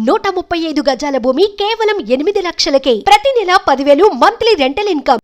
135 గజాల భూమి కేవలం 8 లక్షలకే. ప్రతి నెల 10,000 మంత్లీ రెంటల్ ఇన్కమ్.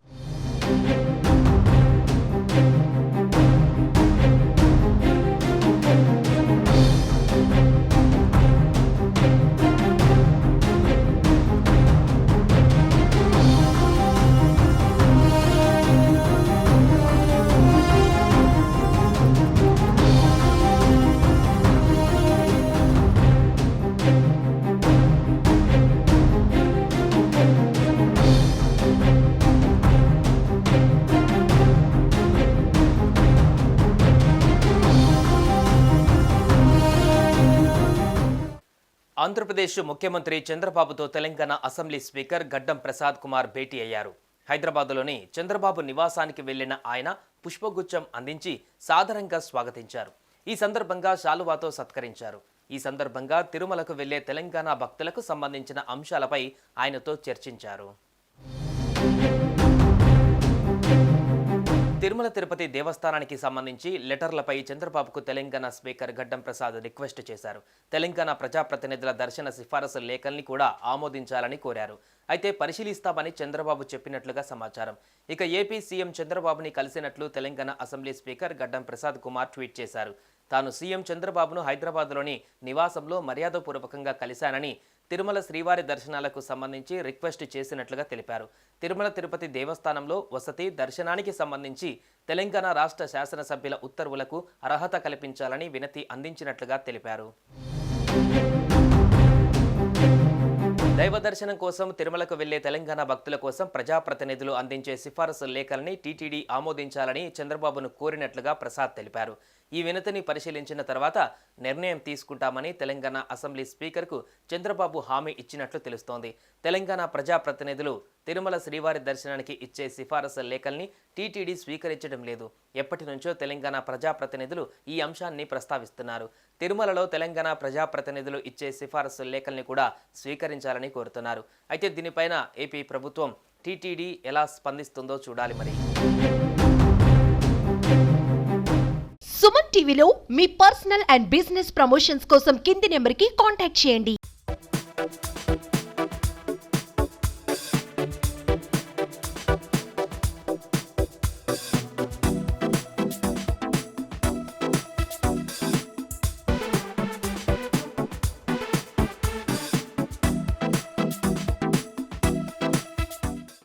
ఆంధ్రప్రదేశ్ ముఖ్యమంత్రి చంద్రబాబుతో తెలంగాణ అసెంబ్లీ స్పీకర్ గడ్డం ప్రసాద్ కుమార్ భేటీ అయ్యారు. హైదరాబాద్లోని చంద్రబాబు నివాసానికి వెళ్లిన ఆయన పుష్పగుచ్చం అందించి సాదరంగా స్వాగతించారు. ఈ సందర్భంగా శాలువాతో సత్కరించారు. ఈ సందర్భంగా తిరుమలకు వెళ్లే తెలంగాణ భక్తులకు సంబంధించిన అంశాలపై ఆయనతో చర్చించారు. తిరుమల తిరుపతి దేవస్థానానికి సంబంధించి లెటర్లపై చంద్రబాబుకు తెలంగాణ స్పీకర్ గడ్డం ప్రసాద్ రిక్వెస్ట్ చేశారు. తెలంగాణ ప్రజాప్రతినిధుల దర్శన సిఫారసు లేఖల్ని కూడా ఆమోదించాలని కోరారు. అయితే పరిశీలిస్తామని చంద్రబాబు చెప్పినట్లుగా సమాచారం. ఇక ఏపీ సీఎం చంద్రబాబుని కలిసినట్లు తెలంగాణ అసెంబ్లీ స్పీకర్ గడ్డం ప్రసాద్ కుమార్ ట్వీట్ చేశారు. తాను సీఎం చంద్రబాబును హైదరాబాద్లోని నివాసంలో మర్యాదపూర్వకంగా కలిశానని, తిరుమల శ్రీవారి దర్శనాలకు సంబంధించి రిక్వెస్ట్ చేసినట్లుగా తెలిపారు. తిరుమల తిరుపతి దేవస్థానంలో వసతి దర్శనానికి సంబంధించి తెలంగాణ రాష్ట్ర శాసనసభ్యుల ఉత్తర్వులకు అర్హత కల్పించాలని వినతి అందించినట్లుగా తెలిపారు. దైవ దర్శనం కోసం తిరుమలకు వెళ్లే తెలంగాణ భక్తుల కోసం ప్రజాప్రతినిధులు అందించే సిఫారసు లేఖల్ని టీటీడీ ఆమోదించాలని చంద్రబాబును కోరినట్లుగా ప్రసాద్ తెలిపారు. ఈ వినతిని పరిశీలించిన తర్వాత నిర్ణయం తీసుకుంటామని తెలంగాణ అసెంబ్లీ స్పీకర్కు చంద్రబాబు హామీ ఇచ్చినట్లు తెలుస్తోంది. తెలంగాణ ప్రజాప్రతినిధులు తిరుమల శ్రీవారి దర్శనానికి ఇచ్చే సిఫారసు లేఖల్ని టీటీడీ స్వీకరించడం లేదు. ఎప్పటి నుంచో తెలంగాణ ప్రజాప్రతినిధులు ఈ అంశాన్ని ప్రస్తావిస్తున్నారు. తిరుమలలో తెలంగాణ ప్రజాప్రతినిధులు ఇచ్చే సిఫారసు లేఖల్ని కూడా స్వీకరించాలని కోరుతున్నారు. అయితే దీనిపైన ఏపీ ప్రభుత్వం టీటీడీ ఎలా స్పందిస్తుందో చూడాలి. మరి సుమన్ టీవీలో మీ పర్సనల్ అండ్ బిజినెస్ ప్రమోషన్స్ కోసం కింది నెంబర్కి కాంటాక్ట్ చేయండి.